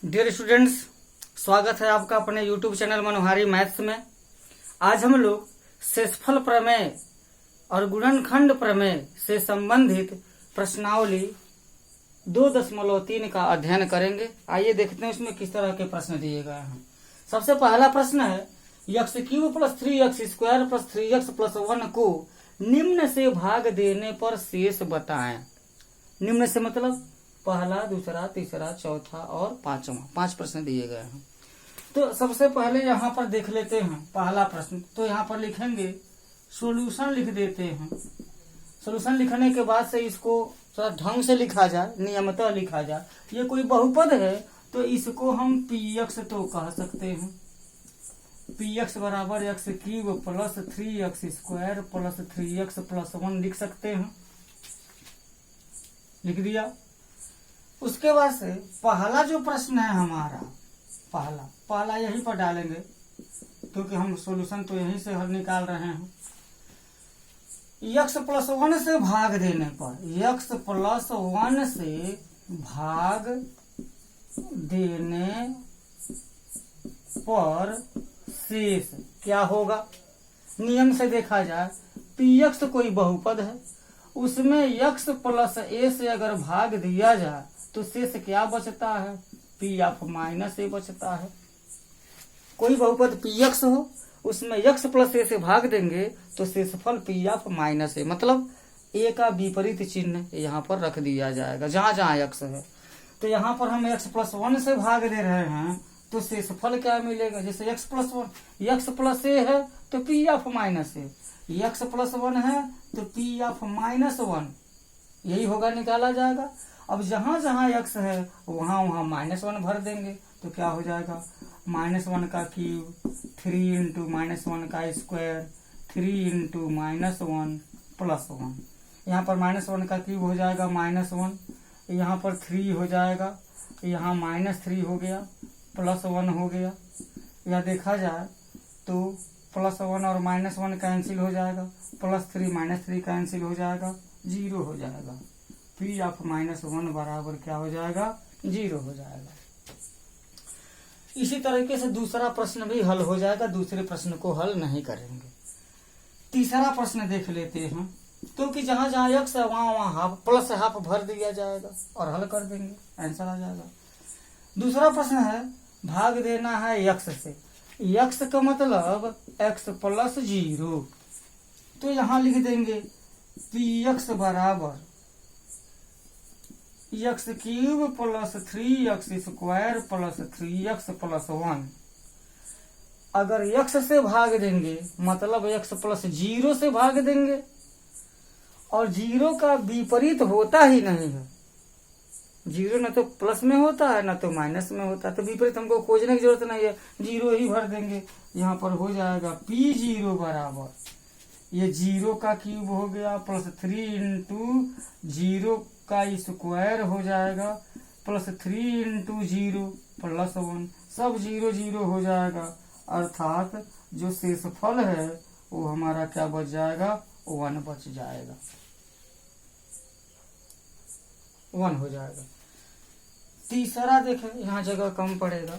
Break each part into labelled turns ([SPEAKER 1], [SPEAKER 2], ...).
[SPEAKER 1] Dear students, स्वागत है आपका अपने यूट्यूब चैनल मनोहारी मैथ्स में। आज हम लोग शेषफल प्रमेय और गुणनखंड प्रमेय से संबंधित प्रश्नावली 2.3 का अध्ययन करेंगे। आइए देखते हैं इसमें किस तरह के प्रश्न दिए गए हैं। सबसे पहला प्रश्न है x³ + 3x² + 3x + 1 को निम्न से भाग देने पर शेष बताएं। निम्न से मतलब पहला, दूसरा, तीसरा, चौथा और पांचवा, 5 प्रश्न दिए गए हैं। तो सबसे पहले यहाँ पर देख लेते हैं पहला प्रश्न। तो यहाँ पर लिखेंगे सॉल्यूशन, लिख देते हैं। सॉल्यूशन लिखने के बाद से इसको थोड़ा ढंग से लिखा जाए, नियमतः लिखा जाए। ये कोई बहुपद है तो इसको हम px तो कह सकते हैं। px बराबर x³ + 3x² + 3x + 1 लिख सकते हैं। लिख दिया। उसके बाद से पहला जो प्रश्न है हमारा, पहला यहीं पर डालेंगे क्योंकि हम सॉल्यूशन तो यहीं से हल निकाल रहे हैं। x + 1 से भाग देने पर, x + 1 से भाग देने पर शेष क्या होगा। नियम से देखा जाए px कोई बहुपद है, उसमें x + a से अगर भाग दिया जाए तो शेष क्या बचता है, p(-a) बचता है। कोई बहुपद px हो, उसमें x + a से भाग देंगे तो शेषफल p(-a), मतलब a का विपरीत चिन्ह यहाँ पर रख दिया जाएगा जहां जहां x है। तो यहाँ पर हम x + 1 से भाग दे रहे हैं तो शेषफल क्या मिलेगा। जैसे x + 1, x + a है तो p(-a), x + 1 है तो p(-1), यही होगा, निकाला जाएगा। अब जहां जहां x है वहां वहां -1 भर देंगे तो क्या हो जाएगा, -1 का क्यूब, 3 × -1 का स्क्वायर, 3 × -1 + 1। यहाँ पर -1 का क्यूब हो जाएगा -1, यहाँ पर 3 हो जाएगा, यहाँ -3 हो गया, +1 हो गया। यह देखा जाए तो +1 और -1 कैंसिल हो जाएगा, +3 -3 कैंसिल हो जाएगा, 0 हो जाएगा। p(-1) बराबर क्या हो जाएगा, 0 हो जाएगा। इसी तरीके से दूसरा प्रश्न भी हल हो जाएगा, दूसरे प्रश्न को हल नहीं करेंगे। तीसरा प्रश्न देख लेते हैं। क्योंकि जहां जहां x है वहां वहां +½ भर दिया जाएगा और हल कर देंगे, आंसर आ जाएगा। दूसरा प्रश्न है भाग देना है x से। x का मतलब x + 0, तो यहां लिख देंगे px बराबर x³ + 3x² + 3x + 1। अगर x से भाग देंगे मतलब x + 0 से भाग देंगे, और 0 का विपरीत होता ही नहीं है। 0 न तो प्लस में होता है न तो माइनस में होता है, तो विपरीत हमको खोजने की जरूरत नहीं है, 0 ही भर देंगे। यहाँ पर हो जाएगा p0 बराबर, ये 0 का क्यूब हो गया +3 × 0 का स्क्वायर हो जाएगा +3 × 0 + 1, सब 0 0 हो जाएगा। अर्थात जो शेषफल है वो हमारा क्या बच जाएगा, 1 बच जाएगा, 1 हो जाएगा। तीसरा देखें, यहाँ जगह कम पड़ेगा।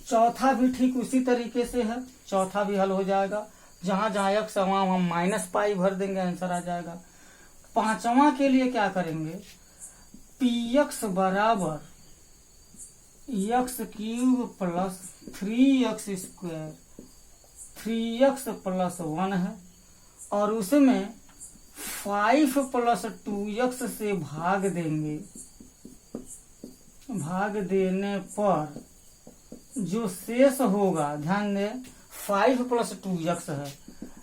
[SPEAKER 1] चौथा भी ठीक उसी तरीके से है, चौथा भी हल हो जाएगा। जहां जहां x है वहां वहां -π भर देंगे, आंसर आ जाएगा। पांचवा के लिए क्या करेंगे, px बराबर x³ + 3x² 3x + 1 है, और उसमें 5 + 2x से भाग देंगे। भाग देने पर जो शेष होगा, ध्यान दें 5 + 2x है,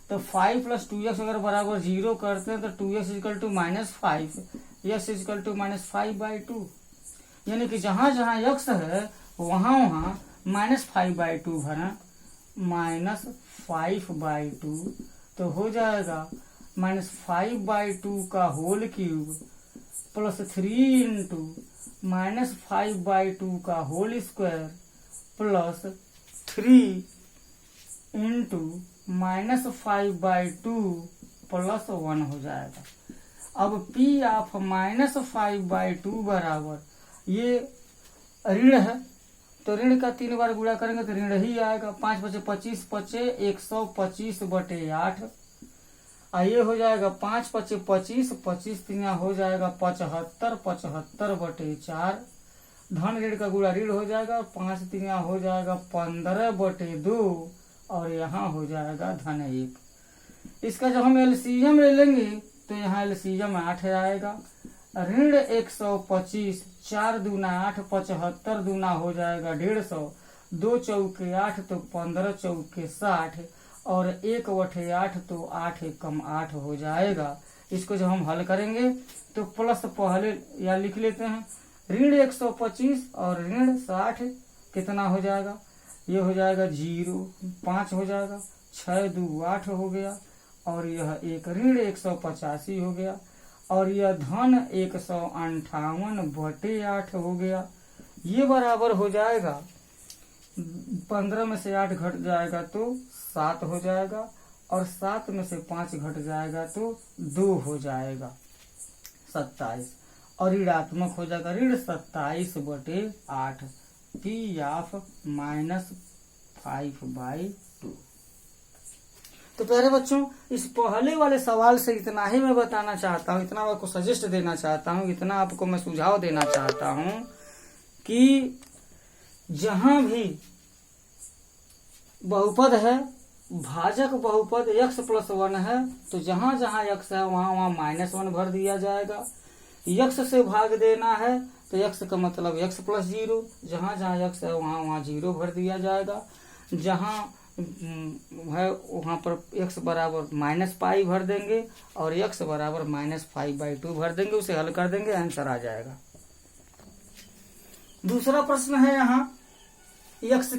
[SPEAKER 1] तो 5 + 2x अगर बराबर 0 करते हैं तो 2x = -5, x = -5/2, यानी कि जहां जहां x है वहां वहां -5/2 भरा, -5/2, तो हो जाएगा -5/2 का होल क्यूब +3 × -5/2 का होल स्क्वायर +3 × -5/2 + 1 हो जाएगा। अब p(-5/2) बराबर ये ऋण है तो ऋण का 3 बार गुणा करेंगे तो ऋण ही आएगा। 5 पचे 25 पचे 125/8। ये हो जाएगा 5 पचे 25, 25 तिया हो जाएगा 75, 75/4। धन ऋण का गुणा ऋण हो जाएगा, 5 तिया हो जाएगा 15/2 और यहाँ हो जाएगा धन 1। इसका जब हम एलसीएम ले लेंगे तो यहाँ एलसीएम 8 आएगा। ऋण 125, 4 दूना 8, 75 दूना हो जाएगा 150, 2 चौके 8 तो 15 चौके 60 और 1/8 तो 8 कम 8 हो जाएगा। इसको जब हम हल करेंगे तो प्लस पहले या लिख लेते हैं, ऋण 125 और ऋण 60 कितना हो जाएगा, ये हो जाएगा 0, 5 हो जाएगा, 6 2 8 हो गया और यह एक ऋण 185 हो गया और यह धन 158/8 हो गया। ये बराबर हो जाएगा 15 में से 8 घट जाएगा तो 7 हो जाएगा और 7 में से 5 घट जाएगा तो 2 हो जाएगा 27 और ऋणात्मक हो जाएगा ऋण 27/8 P ऑफ -5/2। तो प्यारे बच्चों, इस पहले वाले सवाल से इतना ही मैं बताना चाहता हूँ, इतना आपको सजेस्ट देना चाहता हूँ, इतना आपको मैं सुझाव देना चाहता हूँ कि जहां भी बहुपद है, भाजक बहुपद x+1 है तो जहां जहां x है वहां वहां -1 भर दिया जाएगा। x से भाग देना है तो x का मतलब x+0, जहां जहां x है वहां वहां 0 भर दिया जाएगा। जहां है वहां पर x बराबर -π भर देंगे और x बराबर -5/2 भर देंगे, उसे हल कर देंगे, आंसर आ जाएगा। दूसरा प्रश्न है यहाँ x³ - ax² +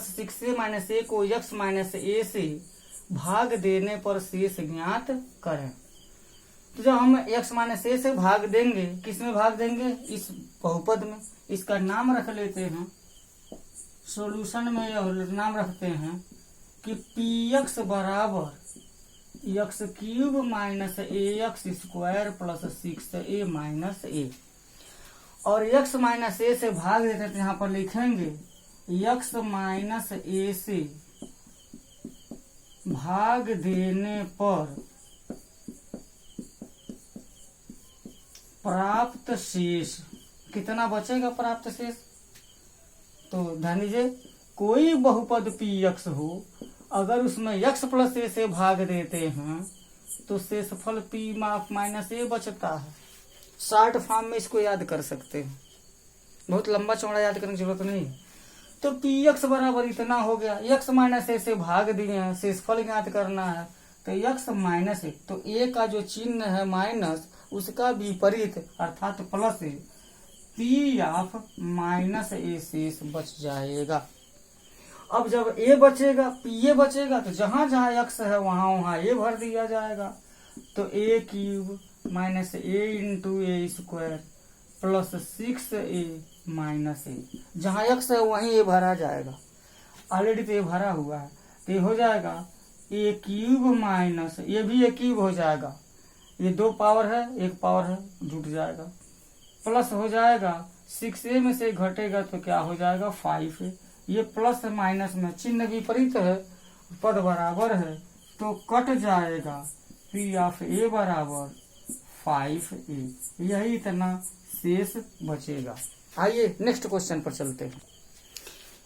[SPEAKER 1] 6a - a को x - a से भाग देने पर शेष ज्ञात करें। तो जब हम x - a से भाग देंगे, किस में भाग देंगे, इस बहुपद में। इसका नाम रख लेते हैं, सॉल्यूशन में यह नाम रखते हैं कि px बराबर x³ - ax² + 6a - a और x - a से भाग देते हैं, यहाँ पर लिखेंगे x - a से भाग देने पर प्राप्त शेष कितना बचेगा। प्राप्त शेष तो ध्यान दीजिए, कोई बहुपद px हो, अगर उसमें x + a से भाग देते हैं तो शेषफल p - a बचता है। शॉर्ट फॉर्म में इसको याद कर सकते हैं, बहुत लंबा चौड़ा याद करने की जरूरत नहीं। तो px बराबर इतना हो गया, x - a से भाग दिए हैं, शेषफल ज्ञात करना है तो x - a, तो a का जो चिन्ह है माइनस, उसका विपरीत अर्थात प्लस p ऑफ -a शेष बच जाएगा। अब जब a बचेगा, pa बचेगा तो जहां जहां x है वहां वहां a भर दिया जाएगा। तो a³ - a × a² + 6a - a, जहां x है वहीं a भरा जाएगा। ऑलरेडी तो ये भरा हुआ है, तो ये हो जाएगा a³ - ये भी a³ हो जाएगा, ये 2 पावर है, 1 पावर है, जुट जाएगा, प्लस हो जाएगा 6a में से घटेगा तो क्या हो जाएगा 5a। ये प्लस माइनस में चिन्ह विपरीत है, पद बराबर है तो कट जाएगा p ऑफ a बराबर 5a, यही इतना शेष बचेगा। आइए नेक्स्ट क्वेश्चन पर चलते हैं।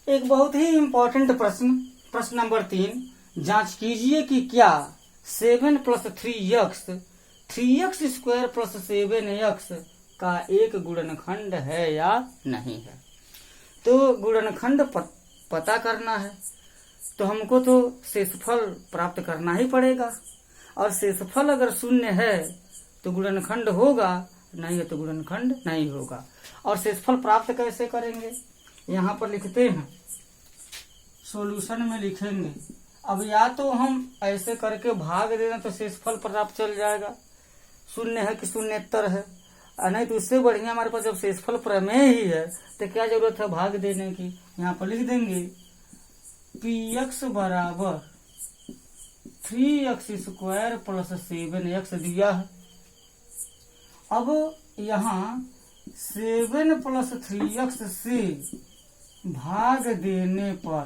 [SPEAKER 1] एक बहुत ही इम्पोर्टेंट प्रश्न, प्रश्न नंबर 3, जांच कीजिए कि क्या 7 + 3x 3x² + 7x का एक गुणनखंड है या नहीं है। तो गुणनखंड पता करना है तो हमको तो शेषफल प्राप्त करना ही पड़ेगा, और शेषफल अगर 0 है तो गुणनखंड होगा, नहीं है तो गुणनखंड नहीं होगा। और शेषफल प्राप्त कैसे करेंगे, यहाँ पर लिखते हैं, सॉल्यूशन में लिखेंगे। अब या तो हम ऐसे करके भाग देना तो शेषफल प्राप्त चल जाएगा, 0 है कि 0 है, नहीं तो उससे बढ़िया हमारे पास जब शेषफल प्रमेय ही है तो क्या जरूरत है भाग देने की। यहाँ पर लिख देंगे px बराबर 3x² + 7x दिया है। अब यहाँ 7 प्लस 3x से भाग देने पर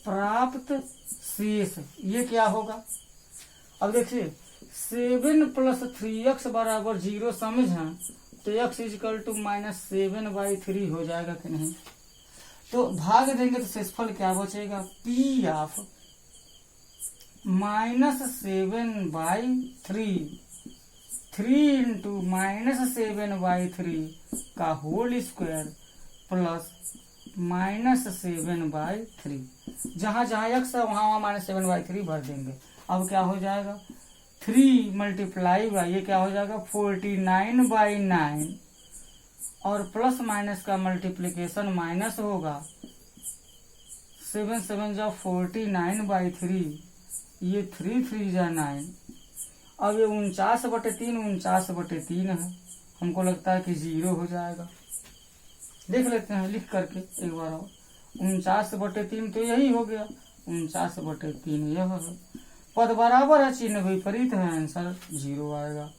[SPEAKER 1] प्राप्त शेष ये क्या होगा। अब देखिए 7 प्लस 3x बराबर 0 समझा तो x इजकल टू -7/3 हो जाएगा कि नहीं। तो भाग देंगे तो शेषफल क्या बचेगा, p ऑफ -7/3 3 इंटू -7/3 का होल स्क्वायर प्लस -7/3। जहां जहां x है वहां वहां -7/3 भर देंगे। अब क्या हो जाएगा 3 मल्टीप्लाई बाई ये क्या हो जाएगा 49/9 और प्लस माइनस का मल्टीप्लीकेशन माइनस होगा 7 7 जा 49/3 ये 3 3 जा 9। अब ये 49/3 49/3 है, हमको लगता है कि 0 हो जाएगा। देख लेते हैं लिख करके एक बार और 49/3 तो यही हो गया 49/3 यह है। पद बराबर है चिन्ह विपरीत है, आंसर 0 आएगा।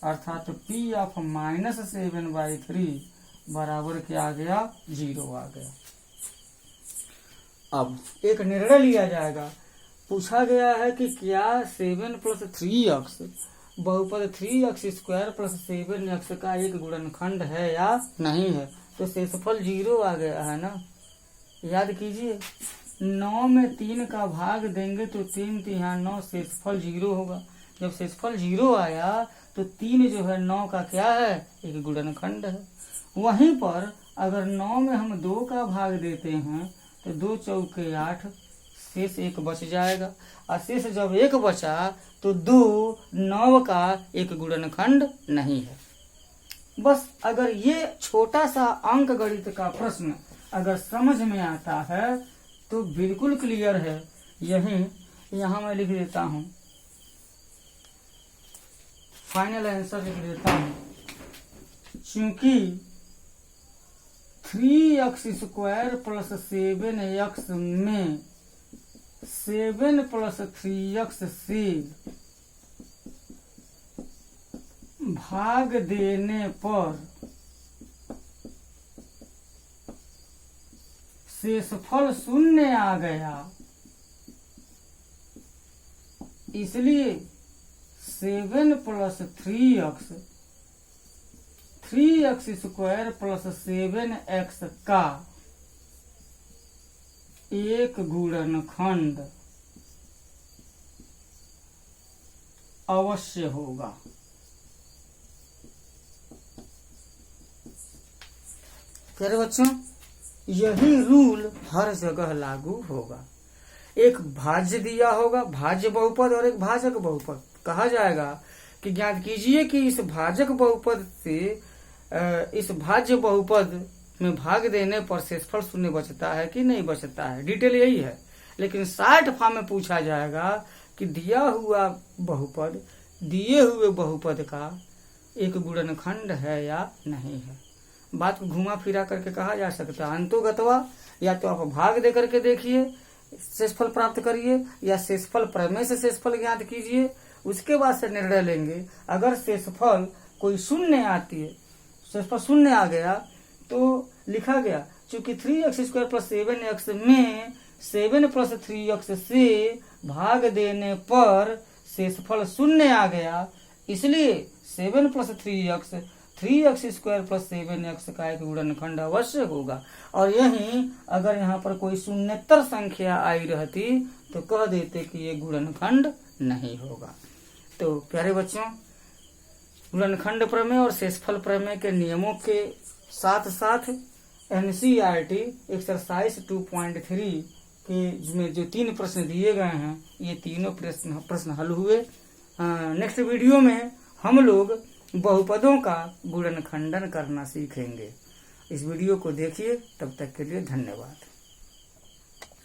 [SPEAKER 1] अर्थात p ऑफ -7/3 बराबर क्या आ गया 0 आ गया। अब एक निर्णय लिया जाएगा। पूछा गया है कि क्या 7 प्लस 3x बहुपद 3x स्क्वायर प्लस 7x का एक गुणनखंड है या नहीं है। तो शेषफल 0 आ गया है ना। याद कीजिए 9 में 3 का भाग देंगे तो 3 3 9 शेषफल 0 होगा। जब शेषफल 0 आया तो 3 जो है 9 का क्या है एक गुणनखंड है। वहीं पर अगर 9 में हम 2 का भाग देते हैं तो 2 चौके 8 शेष 1 बच जाएगा। और शेष जब 1 बचा तो 2 9 का एक गुणनखंड नहीं है। बस अगर ये छोटा सा अंक गणित का प्रश्न अगर समझ में आता है तो बिल्कुल क्लियर है। यहाँ मैं लिख देता हूँ फाइनल आंसर लिख देता हूँ। क्योंकि 3x स्क्वायर प्लस 7x में 7 प्लस 3x से भाग देने पर शेषफल 0 आ गया, इसलिए 7 plus 3x square plus 7x का एक गुणनखंड अवश्य होगा। प्यारे बच्चों यही रूल हर जगह लागू होगा। एक भाज्य दिया होगा, भाज्य बहुपद और एक भाजक बहुपद। कहा जाएगा कि ज्ञात कीजिए कि इस भाजक बहुपद से इस भाज्य बहुपद में भाग देने पर शेषफल 0 बचता है कि नहीं बचता है। डिटेल यही है। लेकिन शॉर्ट फॉर्म में पूछा जाएगा कि दिया हुआ बहुपद दिए हुए बहुपद का एक गुणनखंड है या नहीं है। बात को घुमा फिरा करके कहा जा सकता है अंतोगतवा, या तो आप भाग दे करके देखिए शेषफल प्राप्त करिए, या शेषफल प्रमेय से शेषफल ज्ञात कीजिए, उसके बाद से निर्णय लेंगे। अगर शेषफल कोई 0 आती है, शेषफल 0 आ गया तो लिखा गया चूंकि 3x स्क्वायर प्लस 7x में 7 प्लस 3x से भाग देने पर शेषफल 0 आ गया, इसलिए 7 plus 3x square plus 7x का एक गुणनखंड अवश्य होगा। और यहीं अगर यहाँ पर कोई शून्यतर संख्या आई रहती तो कह देते कि ये गुणनखंड नहीं होगा। तो प्यारे बच्चों गुणनखंड प्रमेय और शेषफल प्रमेय के नियमों के साथ साथ NCERT एक्सरसाइज 2.3 के में जो 3 प्रश्न दिए गए हैं ये तीनों प्रश्न हल हुए। नेक्स्ट वीडियो में हम लोग बहुपदों का गुणनखंडन करना सीखेंगे। इस वीडियो को देखिए, तब तक के लिए धन्यवाद।